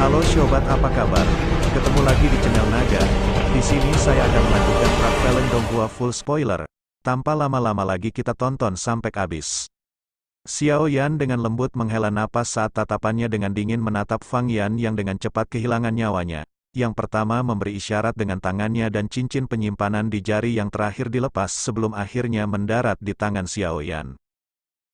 Halo Sobat, apa kabar? Ketemu lagi di channel Naga. Di sini saya akan melanjutkan Praktelen Donghua full spoiler. Tanpa lama-lama lagi kita tonton sampai habis. Xiao Yan dengan lembut menghela napas saat tatapannya dengan dingin menatap Fang Yan yang dengan cepat kehilangan nyawanya. Yang pertama memberi isyarat dengan tangannya dan cincin penyimpanan di jari yang terakhir dilepas sebelum akhirnya mendarat di tangan Xiao Yan.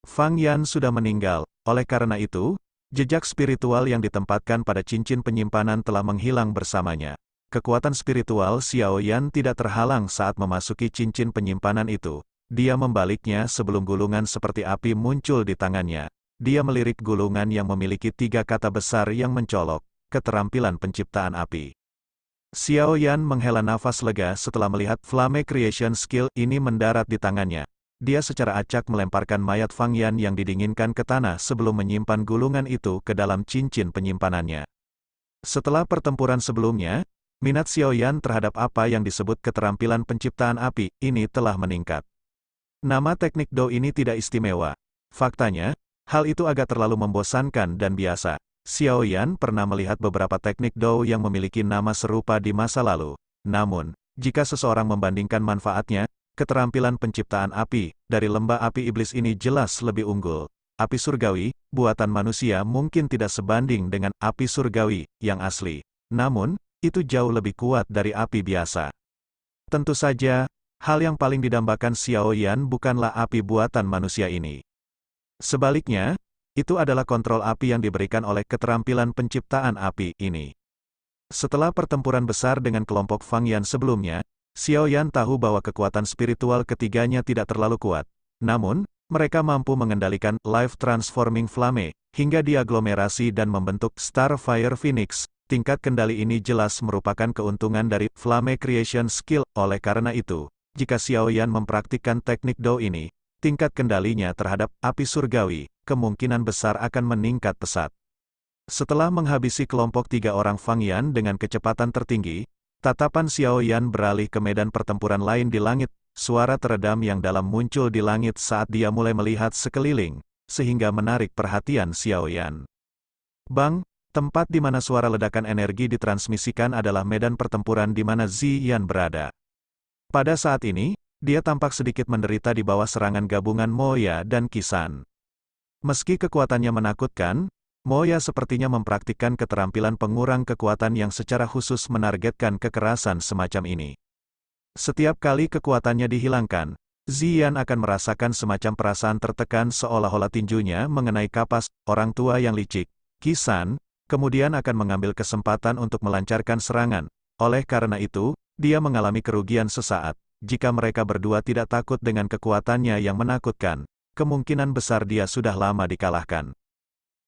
Fang Yan sudah meninggal, oleh karena itu, jejak spiritual yang ditempatkan pada cincin penyimpanan telah menghilang bersamanya. Kekuatan spiritual Xiao Yan tidak terhalang saat memasuki cincin penyimpanan itu. Dia membaliknya sebelum gulungan seperti api muncul di tangannya. Dia melirik gulungan yang memiliki 3 kata besar yang mencolok, keterampilan penciptaan api. Xiao Yan menghela nafas lega setelah melihat Flame Creation Skill ini mendarat di tangannya. Dia secara acak melemparkan mayat Fang Yan yang didinginkan ke tanah sebelum menyimpan gulungan itu ke dalam cincin penyimpanannya. Setelah pertempuran sebelumnya, minat Xiao Yan terhadap apa yang disebut keterampilan penciptaan api ini telah meningkat. Nama teknik Do ini tidak istimewa. Faktanya, hal itu agak terlalu membosankan dan biasa. Xiao Yan pernah melihat beberapa teknik Do yang memiliki nama serupa di masa lalu. Namun, jika seseorang membandingkan manfaatnya, keterampilan penciptaan api dari lembah api iblis ini jelas lebih unggul. Api surgawi, buatan manusia mungkin tidak sebanding dengan api surgawi yang asli. Namun, itu jauh lebih kuat dari api biasa. Tentu saja, hal yang paling didambakan Xiao Yan bukanlah api buatan manusia ini. Sebaliknya, itu adalah kontrol api yang diberikan oleh keterampilan penciptaan api ini. Setelah pertempuran besar dengan kelompok Fang Yan sebelumnya, Xiao Yan tahu bahwa kekuatan spiritual ketiganya tidak terlalu kuat. Namun, mereka mampu mengendalikan Life Transforming Flame, hingga diaglomerasi dan membentuk Starfire Phoenix. Tingkat kendali ini jelas merupakan keuntungan dari Flame Creation Skill. Oleh karena itu, jika Xiao Yan mempraktikkan teknik Do ini, tingkat kendalinya terhadap api surgawi, kemungkinan besar akan meningkat pesat. Setelah menghabisi kelompok 3 orang Fang Yan dengan kecepatan tertinggi, tatapan Xiao Yan beralih ke medan pertempuran lain di langit. Suara teredam yang dalam muncul di langit saat dia mulai melihat sekeliling, sehingga menarik perhatian Xiao Yan. Bang, tempat di mana suara ledakan energi ditransmisikan adalah medan pertempuran di mana Ziyan berada. Pada saat ini, dia tampak sedikit menderita di bawah serangan gabungan Moya dan Qisan. Meski kekuatannya menakutkan, Moya sepertinya mempraktikkan keterampilan pengurang kekuatan yang secara khusus menargetkan kekerasan semacam ini. Setiap kali kekuatannya dihilangkan, Ziyan akan merasakan semacam perasaan tertekan seolah-olah tinjunya mengenai kapas. Orang tua yang licik, Qisan, kemudian akan mengambil kesempatan untuk melancarkan serangan. Oleh karena itu, dia mengalami kerugian sesaat. Jika mereka berdua tidak takut dengan kekuatannya yang menakutkan, kemungkinan besar dia sudah lama dikalahkan.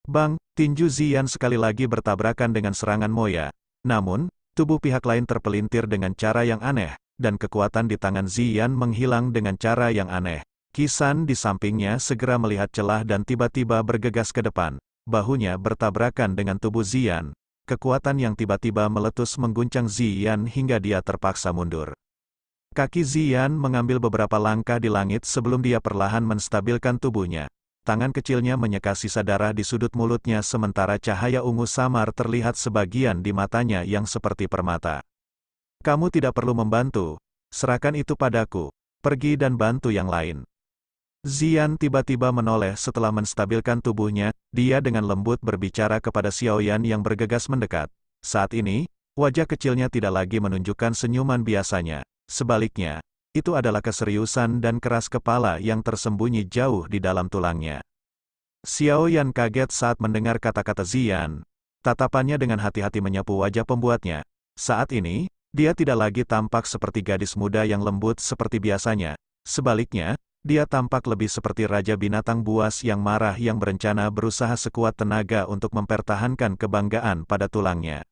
Bang, tinju Ziyan sekali lagi bertabrakan dengan serangan Moya. Namun, tubuh pihak lain terpelintir dengan cara yang aneh, dan kekuatan di tangan Ziyan menghilang dengan cara yang aneh. Qisan di sampingnya segera melihat celah dan tiba-tiba bergegas ke depan. Bahunya bertabrakan dengan tubuh Ziyan. Kekuatan yang tiba-tiba meletus mengguncang Ziyan hingga dia terpaksa mundur. Kaki Ziyan mengambil beberapa langkah di langit sebelum dia perlahan menstabilkan tubuhnya. Tangan kecilnya menyeka sisa darah di sudut mulutnya sementara cahaya ungu samar terlihat sebagian di matanya yang seperti permata. Kamu tidak perlu membantu, serahkan itu padaku, pergi dan bantu yang lain. Ziyan tiba-tiba menoleh setelah menstabilkan tubuhnya, dia dengan lembut berbicara kepada Xiao Yan yang bergegas mendekat. Saat ini, wajah kecilnya tidak lagi menunjukkan senyuman biasanya, sebaliknya, itu adalah keseriusan dan keras kepala yang tersembunyi jauh di dalam tulangnya. Xiao Yan kaget saat mendengar kata-kata Ziyan. Tatapannya dengan hati-hati menyapu wajah pembuatnya. Saat ini, dia tidak lagi tampak seperti gadis muda yang lembut seperti biasanya. Sebaliknya, dia tampak lebih seperti raja binatang buas yang marah yang berencana berusaha sekuat tenaga untuk mempertahankan kebanggaan pada tulangnya.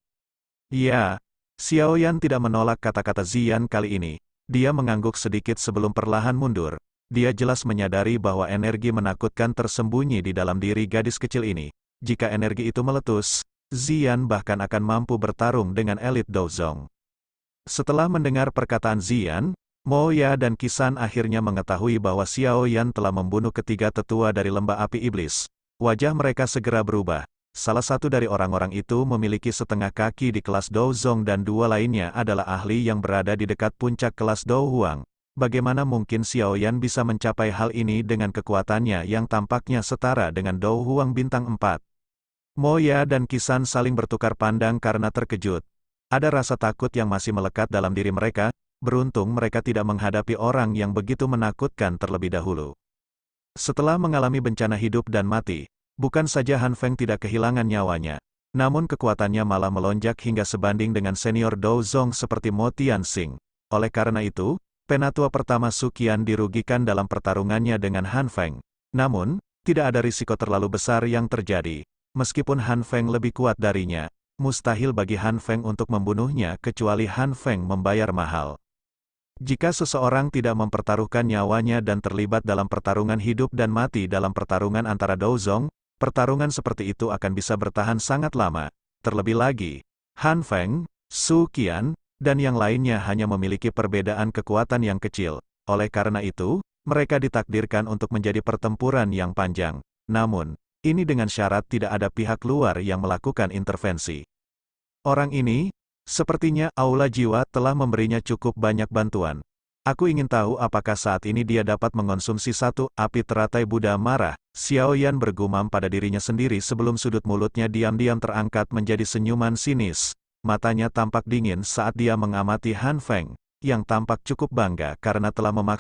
Ya, Xiao Yan tidak menolak kata-kata Ziyan kali ini. Dia mengangguk sedikit sebelum perlahan mundur. Dia jelas menyadari bahwa energi menakutkan tersembunyi di dalam diri gadis kecil ini. Jika energi itu meletus, Ziyan bahkan akan mampu bertarung dengan elit Douzong. Setelah mendengar perkataan Ziyan, Moya dan Qisan akhirnya mengetahui bahwa Xiao Yan telah membunuh ketiga tetua dari lembah api iblis. Wajah mereka segera berubah. Salah satu dari orang-orang itu memiliki setengah kaki di kelas Douzong dan dua lainnya adalah ahli yang berada di dekat puncak kelas Douhuang. Bagaimana mungkin Xiao Yan bisa mencapai hal ini dengan kekuatannya yang tampaknya setara dengan Douhuang bintang 4? Moya dan Kisan saling bertukar pandang karena terkejut. Ada rasa takut yang masih melekat dalam diri mereka, beruntung mereka tidak menghadapi orang yang begitu menakutkan terlebih dahulu. Setelah mengalami bencana hidup dan mati, bukan saja Han Feng tidak kehilangan nyawanya, namun kekuatannya malah melonjak hingga sebanding dengan senior Douzong seperti Mo Tianxing. Oleh karena itu, penatua pertama Su Qian dirugikan dalam pertarungannya dengan Han Feng. Namun, tidak ada risiko terlalu besar yang terjadi. Meskipun Han Feng lebih kuat darinya, mustahil bagi Han Feng untuk membunuhnya kecuali Han Feng membayar mahal. Jika seseorang tidak mempertaruhkan nyawanya dan terlibat dalam pertarungan hidup dan mati dalam pertarungan antara Douzong, pertarungan seperti itu akan bisa bertahan sangat lama. Terlebih lagi, Han Feng, Su Qian, dan yang lainnya hanya memiliki perbedaan kekuatan yang kecil. Oleh karena itu, mereka ditakdirkan untuk menjadi pertempuran yang panjang. Namun, ini dengan syarat tidak ada pihak luar yang melakukan intervensi. Orang ini, sepertinya aula jiwa telah memberinya cukup banyak bantuan. Aku ingin tahu apakah saat ini dia dapat mengonsumsi satu api teratai Buddha marah. Xiao Yan bergumam pada dirinya sendiri sebelum sudut mulutnya diam-diam terangkat menjadi senyuman sinis. Matanya tampak dingin saat dia mengamati Han Feng, yang tampak cukup bangga karena telah memaksa